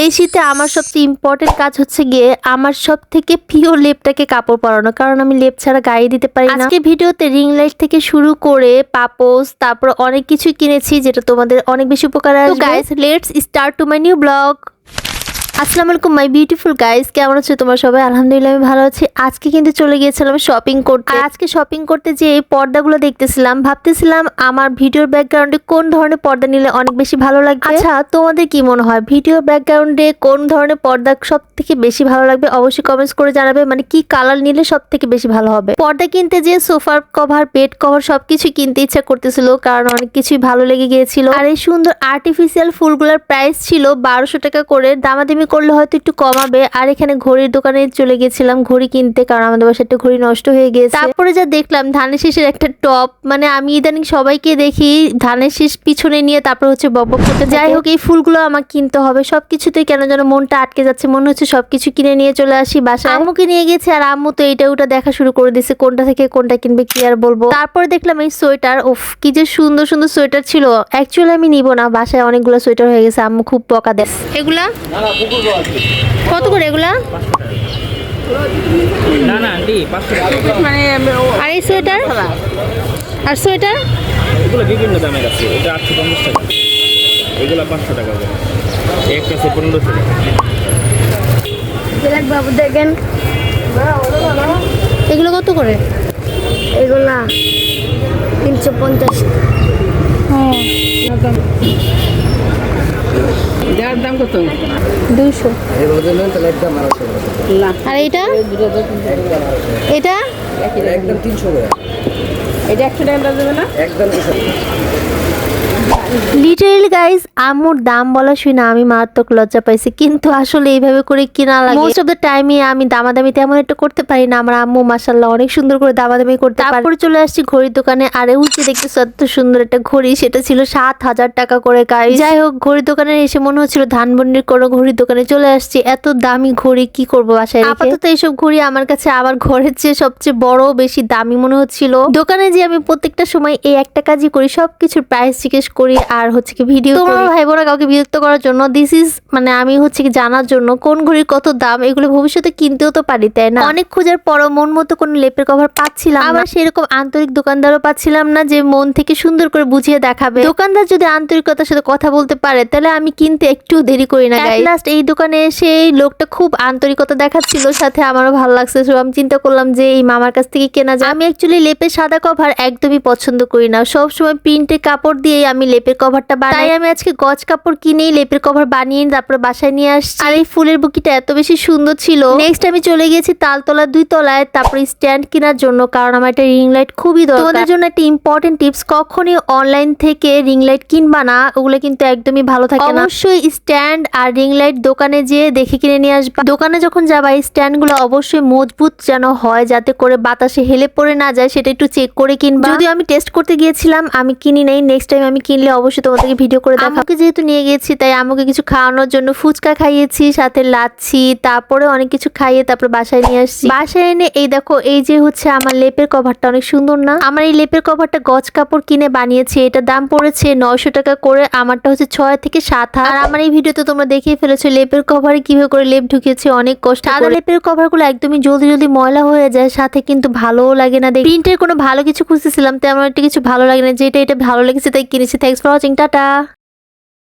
এই শীতে আমার সবচেয়ে ইম্পর্টেন্ট কাজ হচ্ছে গিয়ে আমার সব থেকে প্রিয় লেপটাকে কাপড় পরানো, কারণ আমি লেপ ছাড়া গায়ে দিতে পারি না। আজকে ভিডিওতে রিং লাইট থেকে শুরু করে পাপোস, তারপর অনেক কিছু কিনেছি যেটা তোমাদের অনেক বেশি উপকার আসবে। Guys, let's start to my new blog. আসসালামু আলাইকুম মাই বিউটিফুল গাইস, কেমন আছো তোমরা সবাই? আলহামদুলিল্লাহ আমি ভালো আছি। আজকে কিন্তু চলে গিয়েছিলাম শপিং করতে। আজকে শপিং করতে যে এই পর্দাগুলো দেখতেছিলাম, ভাবতেছিলাম আমার ভিডিওর ব্যাকগ্রাউন্ডে কোন ধরনের পর্দা নিলে অনেক বেশি ভালো লাগবে। আচ্ছা, তোমাদের কি মনে হয় ভিডিওর ব্যাকগ্রাউন্ডে কোন ধরনের পর্দা সব থেকে বেশি ভালো লাগবে? অবশ্যই কমেন্টস করে জানাবে, মানে কি কালার নিলে সব থেকে বেশি ভালো হবে। পর্দা কিনতে যে সোফার কভার, বেড কভার সবকিছু কিনতে ইচ্ছা করতেছিল, কারণ অনেক কিছুই ভালো লেগে গিয়েছিল। আর এই সুন্দর আর্টিফিশিয়াল ফুলগুলোর প্রাইস ছিল 1200 টাকা করে। দামাদামি করলে হয়তো একটু কমাবে। আর এখানে ঘড়ির দোকানে চলে গেছিলাম ঘড়ি কিনতে, কারণ আমাদের বাসায় একটা ঘড়ি নষ্ট হয়ে গিয়েছে। তারপরে যা দেখলাম ধানের শীষের একটা টপ, মানে আমি ইদানিং সবাইকে দেখি ধানের শীষ পিছনে নিয়ে তারপর হচ্ছে বক বক করতে। যাই হোক, এই ফুলগুলো আমার কিনতে হবে। সবকিছুতে কেন যেন মনটা আটকে যাচ্ছে, মনে হচ্ছে সবকিছু কিনে নিয়ে চলে আসি বাসায়। আম্মুকে নিয়ে গেছে, আর আম্মু তো এইটা ওটা দেখা শুরু করে দিচ্ছে, কোনটা থেকে কোনটা কিনবে কি আর বলবো। তারপরে দেখলাম এই সোয়েটার, উফ কি যে সুন্দর সুন্দর সোয়েটার ছিল। অ্যাকচুয়ালি আমি নিব না, বাসায় অনেকগুলো সোয়েটার হয়ে গেছে, আম্মু খুব বকা দেয়। এগুলা কত করে? এগুলা না না আন্টি 500 টাকা। মানে আর এই সোয়েটার আর সোয়েটার এগুলো বিভিন্ন দামের আছে। এটা 850 টাকা, এগুলো 500 টাকা করে, একটা আছে 1500 টাকা। বাবু দেখেন এগুলো কত করে? এগুলা 350। যার দাম কত? 200। আর এইটা এটা একদম 300 করে। এটা 100 টাকা দেবে না? একদম লিটারেলি গাইস, আম্মুর দাম বলা শুনে আমি মারাত্মক লজ্জা পাইছি, কিন্তু আসলে এইভাবে করে কিনা লাগে। মোস্ট অফ দ্য টাইমে আমি দামাদামি তেমন একটা করতে পারি না। আমার আম্মু মাশাআল্লাহ অনেক সুন্দর করে দামাদামি করতে পারে। তারপরে চলে আসছি ঘড়ির দোকানে, আর উঠে দেখতেছি এত সুন্দর একটা ঘড়ি, সেটা ছিল 7000 টাকা করে গাইস। যাই হোক, ঘড়ির দোকানে এসে মনে হচ্ছিল ধানমন্ডির কোনো ঘড়ির দোকানে চলে আসছি। এত দামি ঘড়ি কি করবো বাসায় রেখে। আপাতত এইসব ঘড়ি আমার কাছে আমার ঘরের চেয়ে সবচেয়ে বড় বেশি দামি মনে হচ্ছিল। দোকানে যে আমি প্রত্যেকটা সময় এই একটা কাজই করি, সবকিছুর প্রাইস জিজ্ঞেস করি আর হচ্ছে কি ভিডিও। তোমরা ভাই বোনা কাউকে বিরক্ত করার জন্য দিস ইজ, মানে আমি হচ্ছে কি জানার জন্য কোন ঘড়ির কত দাম, এগুলো ভবিষ্যতে কিনতেও তো পারি, তাই না? অনেক খোঁজার পরও মন মতো কোনো লেপের কভার পাচ্ছিলাম না। আবার সেরকম আন্তরিক দোকানদারও পাচ্ছিলাম না যে মন থেকে সুন্দর করে বুঝিয়ে দেখাবে। দোকানদার যদি আন্তরিকতার সাথে কথা বলতে পারে, তাহলে আমি কিনতে একটু দেরি করি না গাইস। লাস্ট এই দোকানে এসে এই লোকটা খুব আন্তরিকতা দেখাচ্ছিল, সাথে আমারও ভালো লাগছে। সো আমি চিন্তা করলাম যে এই মামার কাছ থেকে কেনা যায়। আমি অ্যাকচুয়ালি লেপের সাদা কভার একদমই পছন্দ করি না, সব সময় প্রিন্টের কাপড় দিয়ে আমি লেপের কভারটা বানাই। তাই আমি আজকে গজ কাপড় কিনেই লেপের কভার বানিয়ে তারপরে বাসায় নিয়ে আসছি। আর এই ফুলের বুকিটা এত বেশি সুন্দর ছিল। নেক্সট আমি চলে গেছি তালতলা 2 তলায়, তারপরে স্ট্যান্ড কেনার জন্য, কারণ আমার একটা রিং লাইট খুবই দরকার। তোমাদের জন্য একটা ইম্পর্টেন্ট টিপস, কখনই অনলাইন থেকে রিং লাইট কিনবা না, ওগুলো কিন্তু একদমই ভালো থাকে না। অবশ্যই স্ট্যান্ড আর রিং লাইট দোকানে যেয়ে দেখে কিনে নিয়ে আসবা। দোকানে যখন যাবা এই স্ট্যান্ড গুলো অবশ্যই মজবুত যেন হয়, যাতে করে বাতাসে হেলে পড়ে না যায়, সেটা একটু চেক করে কিনবা। যদিও আমি টেস্ট করতে গিয়েছিলাম, আমি কিনি নাই। নেক্সট টাইম আমি কিনলে অবশ্যই তোমাদেরকে ভিডিও করে দেখাবো। আমাকে যেহেতু নিয়ে গেছি, তাই আমাকে কিছু খাওয়ানোর জন্য ফুচকা খাইয়েছি, সাথে লাচ্ছি, তারপরে অনেক কিছু খাইয়ে তারপর বাসায় নিয়ে আসছি। বাসায় এনে এই দেখো, এই যে হচ্ছে আমার লেপের কভারটা অনেক সুন্দর না? আমার এই লেপের কভারটা গজ কাপড় কিনে বানিয়েছি, এটা দাম পড়েছে 900 টাকা করে। আমারটা হচ্ছে 6 থেকে 7 হাত। আর আমার এই ভিডিওতে তোমরা দেখেই ফেলেছো লেপের কভারে কিভাবে করে লেপ ঢুকিয়েছি, অনেক কষ্ট। সাদা লেপের কভার গুলো একদমই জলদি জলদি ময়লা হয়ে যায়, সাথে কিন্তু ভালোও লাগে না। প্রিন্টের কোনো ভালো কিছু খুঁজতেছিলাম, তেমন একটা কিছু ভালো লাগে না, যেটা এটা ভালো লেগেছে তাই কিনেছি। Thanks for watching, tata.